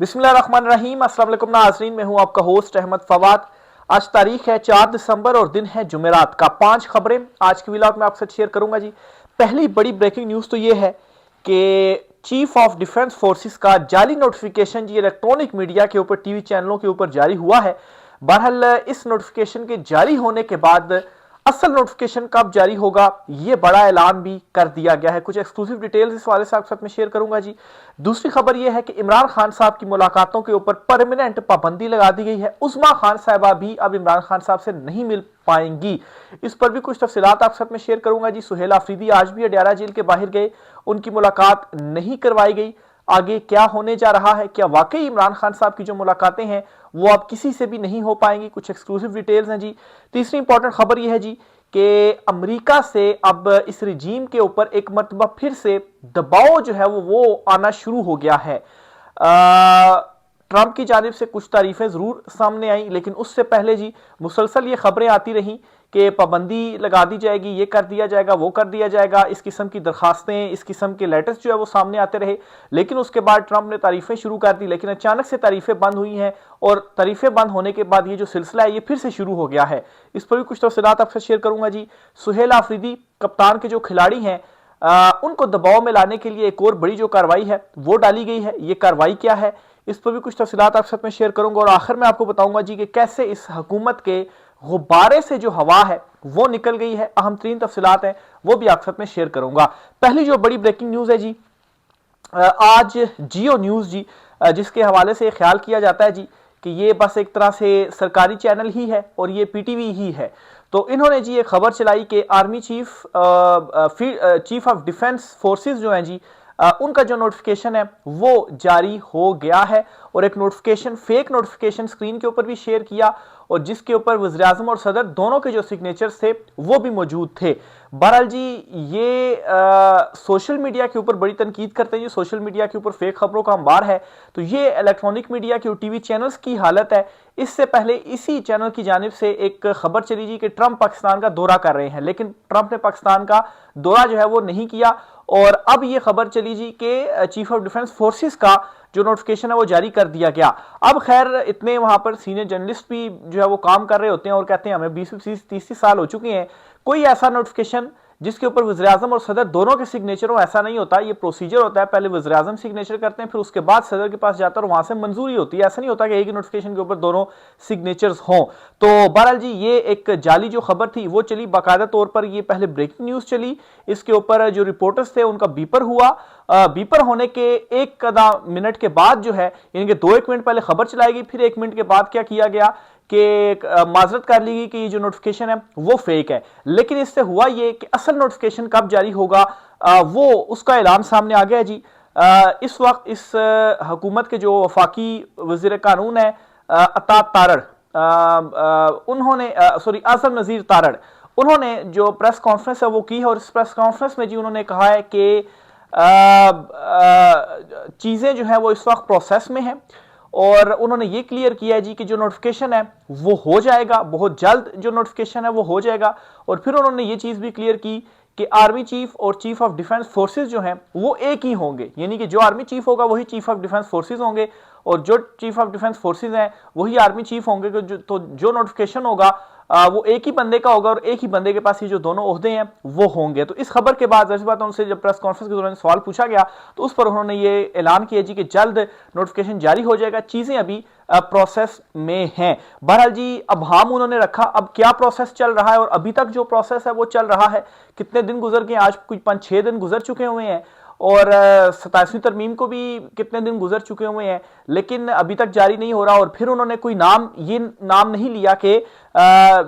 बिस्मिल्लाहिर्रहमानिर्रहीम। अस्सलाम वालेकुम नाज़रीन, मैं हूं आपका होस्ट अहमद फवाद। आज तारीख है 4 दिसंबर और दिन है जुमेरात का। 5 खबरें आज की व्लॉग में आपसे शेयर करूंगा जी। पहली बड़ी ब्रेकिंग न्यूज़ तो ये है कि चीफ ऑफ डिफेंस फोर्सेस का जाली नोटिफिकेशन जी इलेक्ट्रॉनिक मीडिया के ऊपर, टीवी चैनलों के ऊपर जारी हुआ है। बहरहाल इस नोटिफिकेशन के जारी होने के बाद असल नोटिफिकेशन कब जारी होगा यह बड़ा ऐलान भी कर दिया गया है। कुछ एक्सक्लूसिव डिटेल्स इस वाले साथ में शेयर करूंगा जी। दूसरी खबर यह है कि इमरान खान साहब की मुलाकातों के ऊपर परमानेंट पाबंदी लगा दी गई है। उस्मा खान साहबा भी अब इमरान खान साहब से नहीं मिल पाएंगी। इस पर भी कुछ तफसीलात आप साथ में शेयर करूंगा जी। सुहेल आफरीदी आज भी अडयाला जेल के बाहर गए, उनकी मुलाकात नहीं करवाई गई। आगे क्या होने जा रहा है, क्या वाकई इमरान खान साहब की जो मुलाकातें हैं वो अब किसी से भी नहीं हो पाएंगी, कुछ एक्सक्लूसिव डिटेल्स हैं जी। तीसरी इंपॉर्टेंट खबर यह है जी कि अमेरिका से अब इस रिजीम के ऊपर एक मरतबा फिर से दबाव जो है वो आना शुरू हो गया है। ट्रंप की जानिब से कुछ तारीफें जरूर सामने आई, लेकिन उससे पहले जी मुसलसल ये खबरें आती रहीं कि पाबंदी लगा दी जाएगी, ये कर दिया जाएगा, वो कर दिया जाएगा। इस किस्म की दरखास्तें, इस किस्म के लेटर्स जो है वो सामने आते रहे, लेकिन उसके बाद ट्रंप ने तारीफें शुरू कर दी। लेकिन अचानक से तारीफें बंद हुई हैं और तारीफें बंद होने के बाद ये जो सिलसिला है ये फिर से शुरू हो गया है। इस पर भी कुछ तफसीलात आपसे शेयर करूंगा जी। सुहेल आफरीदी कप्तान के जो खिलाड़ी हैं उनको दबाव में लाने के लिए एक और बड़ी जो कार्रवाई है वो डाली गई है। ये कार्रवाई क्या है, इस पर भी कुछ तफसीलात आपके साथ में शेयर करूंगा। और आखिर में आपको बताऊंगा जी कि कैसे इस हुकूमत के गुब्बारे से जो हवा है वो निकल गई है। अहम तरीन तफसीलात हैं वो भी आपके साथ में शेयर करूंगा। पहली जो बड़ी ब्रेकिंग न्यूज है जी, आज जियो न्यूज जी, जिसके हवाले से ख्याल किया जाता है जी कि ये बस एक तरह से सरकारी चैनल ही है और ये पीटीवी ही है। तो इन्होंने जी ये खबर चलाई कि army chief of defence forces जो हैं जी, उनका जो नोटिफिकेशन है वो जारी हो गया है। और एक नोटिफिकेशन, फेक नोटिफिकेशन स्क्रीन के ऊपर भी शेयर किया और जिसके ऊपर वज़ीर-ए-आज़म और सदर दोनों के जो सिग्नेचर्स थे वो भी मौजूद थे। बहरहाल जी ये सोशल मीडिया के ऊपर बड़ी तनकीद करते हैं जी। सोशल मीडिया के ऊपर फेक खबरों का अंबार है, तो ये इलेक्ट्रॉनिक मीडिया के टीवी चैनल्स की हालत है। इससे पहले इसी चैनल की जानिब से एक खबर चली जी कि ट्रंप पाकिस्तान का दौरा कर रहे हैं, लेकिन ट्रंप ने पाकिस्तान का दौरा जो है वो नहीं किया। और अब ये खबर चली जी कि चीफ ऑफ डिफेंस फोर्सेस का जो नोटिफिकेशन है वो जारी कर दिया गया। अब खैर इतने वहां पर सीनियर जर्नलिस्ट भी जो है वो काम कर रहे होते हैं और कहते हैं हमें 20-30 साल हो चुके हैं, कोई ऐसा नोटिफिकेशन जिसके ऊपर वज़ीर-ए-आज़म और सदर दोनों के सिग्नेचर हो, ऐसा नहीं होता। ये प्रोसीजर होता है, पहले वज़ीर-ए-आज़म सिग्नेचर करते हैं, फिर उसके बाद सदर के पास जाता है और वहां से मंजूरी होती है। ऐसा नहीं होता कि एक ही नोटिफिकेशन के ऊपर दोनों सिग्नेचर्स हों। तो बहरहाल जी ये एक जाली जो खबर थी वो चली, बाकायदा तौर पर ये पहले ब्रेकिंग न्यूज चली। इसके ऊपर जो रिपोर्टर्स थे उनका बीपर हुआ। बीपर होने के एक आधा मिनट के बाद जो है, यानी कि 2-1 मिनट पहले खबर चलाई गई, फिर 1 मिनट के बाद क्या किया गया कि माजरत कर ली गई कि ये जो नोटिफिकेशन है वो फेक है। लेकिन इससे हुआ ये कि असल नोटिफिकेशन कब जारी होगा वो उसका ऐलान सामने आ गया जी। इस वक्त इस हुकूमत के जो वफाकी वजीर कानून है अता तारड़, उन्होंने आजम नजीर तारड़, उन्होंने जो प्रेस कॉन्फ्रेंस है वो की है। और इस प्रेस कॉन्फ्रेंस में जी उन्होंने कहा है कि चीजें जो है वो इस वक्त प्रोसेस में है और उन्होंने ये क्लियर किया है जी कि जो नोटिफिकेशन है वो हो जाएगा, बहुत जल्द जो नोटिफिकेशन है वो हो जाएगा। और फिर उन्होंने ये चीज भी क्लियर की कि आर्मी चीफ और चीफ ऑफ डिफेंस फोर्सेस जो हैं वो एक ही होंगे, यानी कि जो आर्मी चीफ होगा वही चीफ ऑफ डिफेंस फोर्सेस होंगे और जो चीफ ऑफ डिफेंस फोर्सेस हैं वही आर्मी चीफ होंगे। तो जो नोटिफिकेशन होगा वो एक ही बंदे का होगा और एक ही बंदे के पास ये जो दोनों ओहदे हैं वो होंगे। तो इस खबर के बाद जैसे बात उनसे जब प्रेस कॉन्फ्रेंस के दौरान सवाल पूछा गया तो उस पर उन्होंने ये ऐलान किया जी कि जल्द नोटिफिकेशन जारी हो जाएगा, चीजें अभी प्रोसेस में हैं। बहरहाल जी अब हम उन्होंने रखा, अब क्या प्रोसेस चल रहा है और अभी तक जो प्रोसेस है वो चल रहा है। कितने दिन गुजर गए, आज कुछ 5-6 दिन गुजर चुके हुए हैं और 27वीं तरमीम को भी कितने दिन गुजर चुके हुए हैं, लेकिन अभी तक जारी नहीं हो रहा। और फिर उन्होंने कोई ये नाम नहीं लिया कि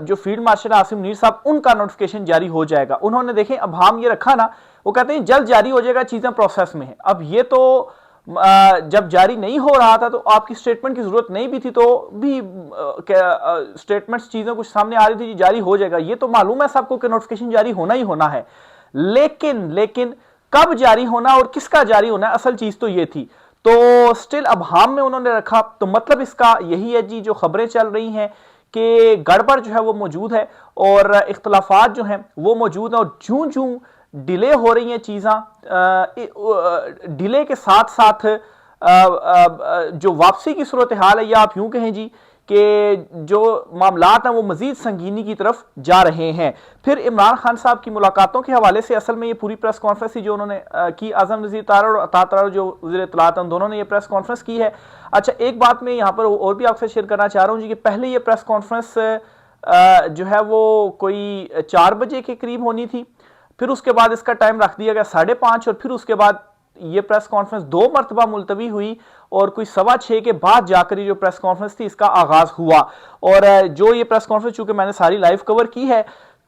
जो फील्ड मार्शल आसिम मुनीर साहब उनका नोटिफिकेशन जारी हो जाएगा। उन्होंने देखें अब हम ये रखा ना, वो कहते हैं जल्द जारी हो जाएगा, चीजें प्रोसेस में है। अब ये तो जब जारी नहीं हो रहा था तो आपकी स्टेटमेंट की जरूरत नहीं भी थी, तो भी स्टेटमेंट्स चीजें कुछ सामने आ रही थी जारी हो जाएगा, ये तो मालूम है सबको कि नोटिफिकेशन जारी होना ही होना है। लेकिन कब जारी होना और किसका जारी होना, असल चीज तो ये थी। तो स्टिल अब हम में उन्होंने रखा, तो मतलब इसका यही है जी, जो खबरें चल रही हैं कि गड़बड़ जो है वो मौजूद है और इख्तलाफात जो हैं वो मौजूद हैं। और जूं जूं डिले हो रही हैं चीज़ें, डिले के साथ साथ जो वापसी की सूरत हाल है, या आप यूं कहें जी कि जो मामलात हैं वो मजीद संगीनी की तरफ जा रहे हैं। फिर इमरान खान साहब की मुलाकातों के हवाले से असल में ये पूरी प्रेस कॉन्फ्रेंस थी जो उन्होंने की, आजम नज़ीर तारा और अता तारा जो वज़ीर इत्तलात हैं, दोनों ने ये प्रेस कॉन्फ्रेंस की है। अच्छा, एक बात मैं यहाँ पर और भी आपसे शेयर करना चाह रहा हूँ जी कि पहले ये प्रेस कॉन्फ्रेंस जो है वो कोई 4 बजे के करीब होनी थी, फिर उसके बाद इसका टाइम रख दिया गया 5:30, और फिर उसके बाद ये प्रेस कॉन्फ्रेंस 2 मरतबा मुलतवी हुई और कोई 6:15 के बाद जाकर ये जो प्रेस कॉन्फ्रेंस थी इसका आगाज हुआ। और जो ये प्रेस कॉन्फ्रेंस चूंकि मैंने सारी लाइव कवर की है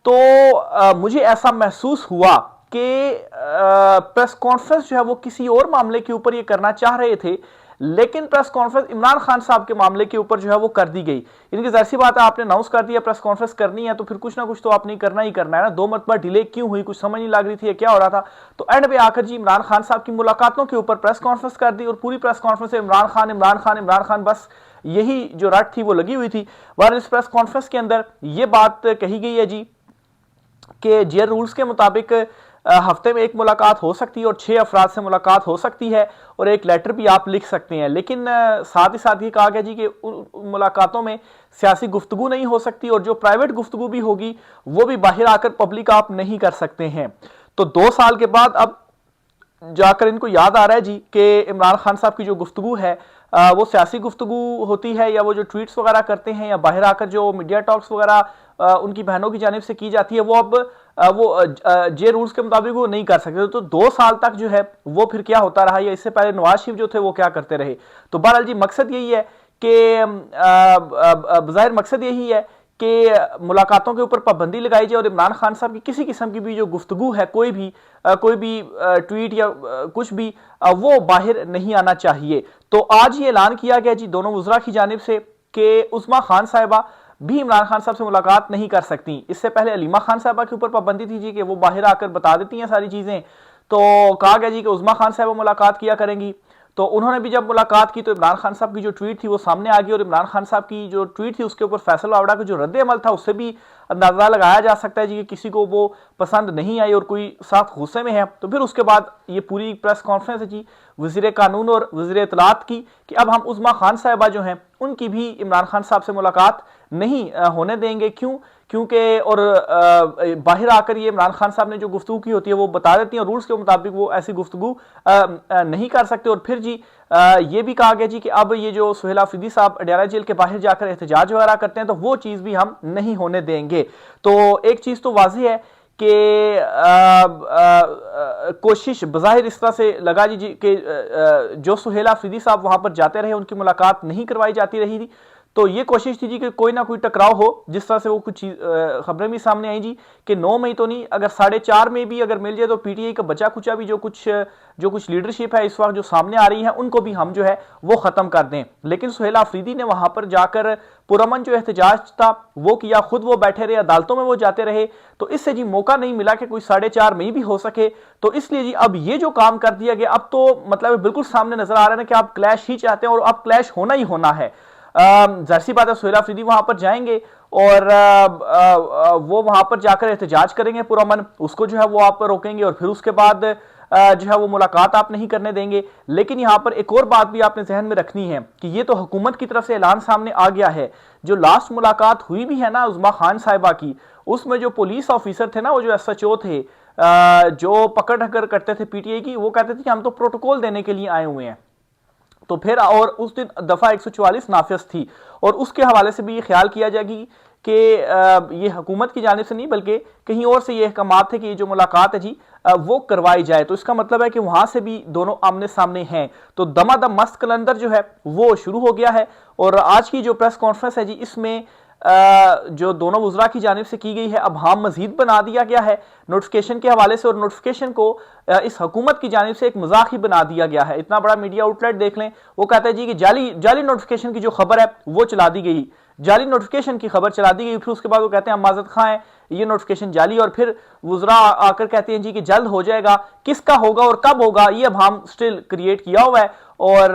तो मुझे ऐसा महसूस हुआ कि प्रेस कॉन्फ्रेंस जो है वो किसी और मामले के ऊपर ये करना चाह रहे थे, लेकिन प्रेस कॉन्फ्रेंस इमरान खान साहब के मामले के ऊपर जो है वो कर दी गई। इनकी जाहिर सी बात है, आपने अनाउंस कर दिया प्रेस कॉन्फ्रेंस करनी है तो फिर कुछ ना कुछ तो आपने करना ही करना है ना। 2 मरतबा डिले क्यों हुई, कुछ समझ नहीं लग रही थी क्या हो रहा था। तो एंड पे आकर जी इमरान खान साहब की मुलाकातों के ऊपर प्रेस कॉन्फ्रेंस कर दी और पूरी प्रेस कॉन्फ्रेंस में इमरान खान इमरान खान इमरान खान, बस यही जो रट थी वो लगी हुई थी। वह इस प्रेस कॉन्फ्रेंस के अंदर ये बात कही गई है जी कि जेल रूल्स के मुताबिक हफ्ते में 1 मुलाकात हो सकती है और 6 अफराद से मुलाकात हो सकती है और 1 लेटर भी आप लिख सकते हैं। लेकिन साथ ही साथ ये कहा गया जी कि उन मुलाकातों में सियासी गुफ्तगू नहीं हो सकती और जो प्राइवेट गुफ्तगू भी होगी वो भी बाहर आकर पब्लिक आप नहीं कर सकते हैं। तो 2 साल के बाद अब जाकर इनको याद आ रहा है जी कि इमरान खान साहब की जो गुफ्तगू है वो सियासी गुफ्तगू होती है, या वो जो ट्वीट्स वगैरह करते हैं या बाहर आकर जो मीडिया टॉक्स वगैरह उनकी बहनों की जानिब से की जाती है, वो अब वो जे रूल्स के मुताबिक वो नहीं कर सकते। तो 2 साल तक जो है वो फिर क्या होता रहा, या इससे पहले नवाज शरीफ जो थे वो क्या करते रहे। तो बहरहाल जी मकसद यही है कि बज़ाहिर मकसद यही है कि मुलाकातों के ऊपर पाबंदी लगाई जाए और इमरान खान साहब की किसी किस्म की भी जो गुफ्तगू है, कोई भी ट्वीट या कुछ भी वो बाहर नहीं आना चाहिए। तो आज ये ऐलान किया गया जी दोनों वज़रा की जानिब से कि उस्मा खान साहिबा भी इमरान खान साहब से मुलाकात नहीं कर सकती। इससे पहले अलीमा खान साहिबा के ऊपर पाबंदी थी जी कि वो बाहर आकर बता देती हैं सारी चीजें, तो कहा गया जी कि उस्मा खान साहिबा मुलाकात किया करेंगी। तो उन्होंने भी जब मुलाकात की तो इमरान खान साहब की जो ट्वीट थी वो सामने आ गई और इमरान खान साहब की जो ट्वीट थी उसके ऊपर फैसल वावड़ा का जो रद्द अमल था उससे भी अंदाजा लगाया जा सकता है जी कि किसी को वो पसंद नहीं आई और कोई साथ गुस्से में है। तो फिर उसके बाद ये पूरी प्रेस कॉन्फ्रेंस है जी वज़ीर कानून और वज़ीर इत्तलात की कि अब हम उस्मा खान साहिबा जो हैं उनकी भी इमरान खान साहब से मुलाकात नहीं होने देंगे। क्योंकि और बाहर आकर ये इमरान खान साहब ने जो गुफ्तगू की होती है वो बता देती हैं, रूल्स के मुताबिक वो ऐसी गुफ्तगू नहीं कर सकते। और फिर जी ये भी कहा गया जी कि अब ये जो सुहेल आफरीदी साहब अडयाला जेल के बाहर जाकर एहतजाज वगैरह करते हैं तो वो चीज़ भी हम नहीं होने देंगे। तो एक चीज़ तो वाज़ेह है कि कोशिश बज़ाहिर इस तरह से लगा जी कि जो सुहेल आफरीदी साहब वहां पर जाते रहे उनकी मुलाकात नहीं करवाई जाती रही थी, तो ये कोशिश थी जी कि कोई ना कोई टकराव हो। जिस तरह से वो कुछ खबरें भी सामने आई जी कि 9 मई तो नहीं, अगर 4.5 में भी अगर मिल जाए तो पीटीआई का बचा कुचा भी जो कुछ लीडरशिप है इस वक्त जो सामने आ रही है उनको भी हम जो है वो खत्म कर दें। लेकिन सुहेल आफरीदी ने वहां पर जाकर पुरअमन जो एहतजाज था वो किया, खुद वो बैठे रहे, अदालतों में वो जाते रहे, तो इससे जी मौका नहीं मिला कि कोई 4.5 मई भी हो सके। तो इसलिए जी अब ये जो काम कर दिया गया, अब तो मतलब बिल्कुल सामने नजर आ रहा है कि आप क्लैश ही चाहते हैं और अब क्लैश होना ही होना है। जाहिर सी बात है सुहेल आफरीदी वहां पर जाएंगे और वो वहां पर जाकर एहतजाज करेंगे पुरअमन, उसको जो है वो आप रोकेंगे और फिर उसके बाद जो है वो मुलाकात आप नहीं करने देंगे। लेकिन यहां पर एक और बात भी आपने जहन में रखनी है कि ये तो हुकूमत की तरफ से ऐलान सामने आ गया है। जो लास्ट मुलाकात हुई भी है ना उस्मा खान साहिबा की, उसमें जो पुलिस ऑफिसर थे ना, वो जो एसएचओ थे जो पकड़ ढकर करते थे पीटीआई की, वो कहते थे कि हम तो प्रोटोकॉल देने के लिए आए हुए हैं। तो फिर और उस दिन दफा 144 नाफिज थी और उसके हवाले से भी ये ख्याल किया जाएगी कि ये हुकूमत की जानिब से नहीं बल्कि कहीं और से ये अहकामात थे कि ये जो मुलाकात है जी वो करवाई जाए। तो इसका मतलब है कि वहां से भी दोनों आमने सामने हैं। तो दमादम मस्त कलंदर जो है वो शुरू हो गया है और आज की जो प्रेस कॉन्फ्रेंस है जी इसमें जो दोनों वज़रा की जानिब से की गई है अब हम मजीद बना दिया गया है नोटिफिकेशन के हवाले से, और नोटिफिकेशन को इस हुकूमत की जानिब से एक मजाक ही बना दिया गया है। इतना बड़ा मीडिया आउटलेट देख लें, वो कहता है जी कि जाली नोटिफिकेशन की जो खबर है वो चला दी गई, जाली नोटिफिकेशन की खबर चला दी गई। फिर उसके बाद वो कहते हैं हम माजरत खां हैं, ये नोटिफिकेशन जाली, और फिर वज़रा आकर कहते हैं जी कि जल्द हो जाएगा, किसका होगा और कब होगा ये अब हम स्टिल क्रिएट किया हुआ है और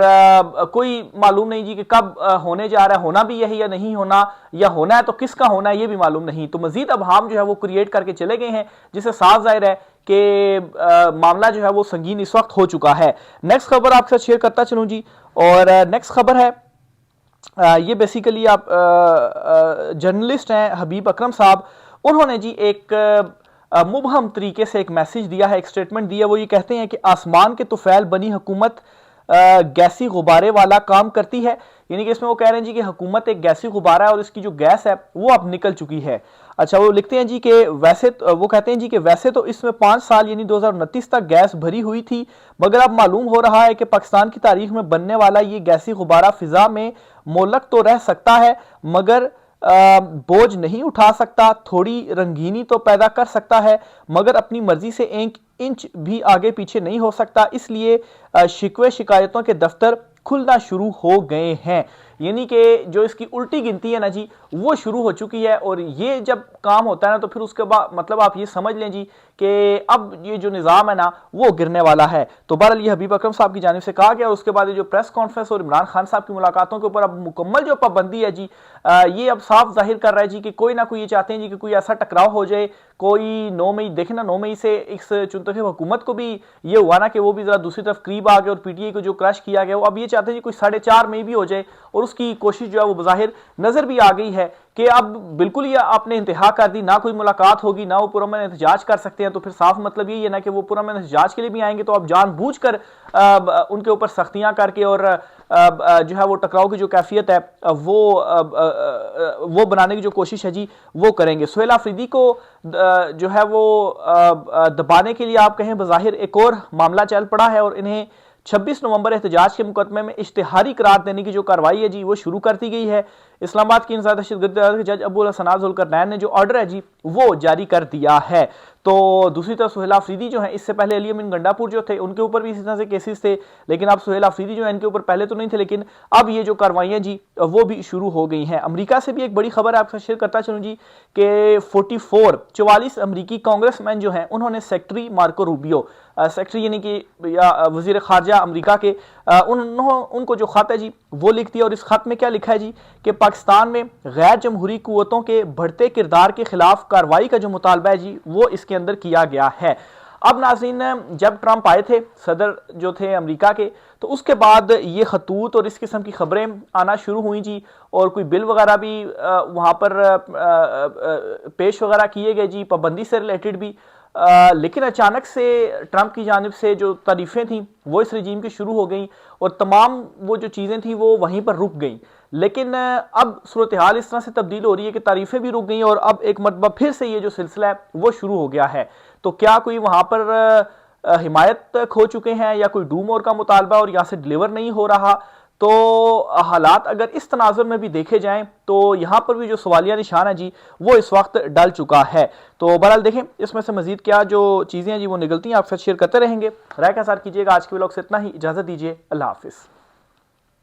कोई मालूम नहीं जी कि कब होने जा रहा है, होना भी यही या नहीं होना, या होना है तो किसका होना है ये भी मालूम नहीं। तो मजीद अबहाम जो है वो क्रिएट करके चले गए हैं, जिससे साफ जाहिर है कि मामला जो है वो संगीन इस वक्त हो चुका है। नेक्स्ट खबर आपके साथ शेयर करता चलूं जी, और नेक्स्ट खबर है ये बेसिकली आप जर्नलिस्ट हैं हबीब अकरम साहब, उन्होंने जी एक मुबहम तरीके से एक मैसेज दिया है, एक स्टेटमेंट दिया। वो ये कहते हैं कि आसमान के तुफैल बनी हुकूमत गैसी गुब्बारे वाला काम करती है, यानी कि इसमें वो कह रहे हैं जी कि हुकूमत एक गैसी गुब्बारा है और इसकी जो गैस है वो अब निकल चुकी है। अच्छा, वो लिखते हैं जी कि वैसे वो कहते हैं जी कि वैसे तो इसमें 5 साल यानी 2029 तक गैस भरी हुई थी, मगर अब मालूम हो रहा है कि पाकिस्तान की तारीख में बनने वाला ये गैसी गुब्बारा फिजा में मोलक तो रह सकता है मगर बोझ नहीं उठा सकता, थोड़ी रंगीनी तो पैदा कर सकता है मगर अपनी मर्जी से 1 इंच भी आगे पीछे नहीं हो सकता। इसलिए शिकवे शिकायतों के दफ्तर खुलना शुरू हो गए हैं, यानी कि जो इसकी उल्टी गिनती है ना जी वो शुरू हो चुकी है। और ये जब काम होता है ना तो फिर उसके बाद मतलब आप ये समझ लें जी कि अब ये जो निज़ाम है ना वो गिरने वाला है। तो बहरहाल ये हबीब अकरम साहब की जानिब से कहा गया, और उसके बाद ये जो प्रेस कॉन्फ्रेंस और इमरान खान साहब की मुलाकातों के ऊपर अब मुकम्मल जो पाबंदी है जी, ये अब साफ जाहिर कर रहा है जी कि कोई ना कोई ये चाहते हैं जी कि कोई ऐसा टकराव हो जाए। कोई 9 मई देखे ना, 9 मई से इस चुनतखब हुकूमत को भी ये हुआ ना कि वो भी जरा दूसरी तरफ करीब आ गए, और पीटीआई को जो क्रश किया गया वो अब ये चाहते हैं जी कोई 4.5 मई भी हो जाए, और उसकी कोशिश जो है वो बज़ाहिर नजर भी आ गई है कि अब बिल्कुल ही आपने इंतहा कर दी, ना कोई मुलाकात होगी, ना वो पुरअमन एहतजाज कर सकते हैं। तो फिर साफ मतलब यही है ना कि वो पुरअमन एहतजाज के लिए भी आएंगे तो अब जानबूझकर उनके ऊपर सख्तियां करके और जो है वो टकराव की जो कैफियत है वो बनाने की जो कोशिश है जी वो करेंगे। सुहेल आफरीदी को जो है वो दबाने के लिए आप कहें बज़ाहिर एक और मामला चल पड़ा है, और इन्हें 26 नवंबर एहतजाज के मुकदमे में इश्तिहारी करार देने की जो कार्रवाई है जी वो शुरू कर दी गई है। इस्लामाबाद की इंसदाद दहशतगर्दी अदालत के जज अबुल हसनात जुल्करनैन ने जो ऑर्डर है जी वो जारी कर दिया है। तो दूसरी तरफ सुहेल आफरीदी जो है, इससे पहले अली अमीन गंडापुर जो थे उनके ऊपर भी इसी तरह से केसेस थे, लेकिन अब सुहेल आफरीदी जो है इनके ऊपर पहले तो नहीं थे, लेकिन अब ये जो कार्रवाइयां जी वो भी शुरू हो गई हैं। अमेरिका से भी एक बड़ी खबर आपसे शेयर करता चलूं जी कि 44 अमरीकी कांग्रेसमैन जो हैं उन्होंने सेक्रेटरी मार्को रूबियो, सेक्रेटरी यानी कि वजीर खारजा अमरीका के, उनको जो खत है जी वो लिख दिया। और इस खत में क्या लिखा है जी कि पाकिस्तान में गैर जमहूरी कुव्वतों के बढ़ते किरदार के खिलाफ कार्रवाई का जो मुतालबा है जी वो इसके अंदर किया गया है। अब नाज़रीन, जब ट्रंप आए थे सदर जो थे अमेरिका के, तो उसके बाद ये खतूत और इस किस्म की खबरें आना शुरू हुई जी, और कोई बिल वगैरह भी वहाँ पर पेश वगैरह किए गए जी, पाबंदी से रिलेटेड भी। लेकिन अचानक से ट्रंप की जानिब से जो तारीफें थी वो इस रजीम की शुरू हो गई, और तमाम वो जो चीज़ें थी वो वहीं पर रुक गई। लेकिन अब सूरत हाल इस तरह से तब्दील हो रही है कि तारीफें भी रुक गई, और अब एक मरतबा फिर से ये जो सिलसिला है वो शुरू हो गया है। तो क्या कोई वहाँ पर हिमायत खो चुके हैं, या कोई डू मोर का मुतालबा और यहाँ से डिलीवर नहीं हो रहा? तो हालात अगर इस तनाजुर में भी देखे जाएं तो यहाँ पर भी जो सवालिया निशान है जी वो इस वक्त डल चुका है। तो बहरहाल देखें इसमें से मजीद क्या जो चीज़ें हैं जी वो निकलती हैं आपके साथ शेयर करते रहेंगे। राय का साथ कीजिएगा। आज के व्लॉग से इतना ही, इजाज़त दीजिए, अल्लाह हाफिज़।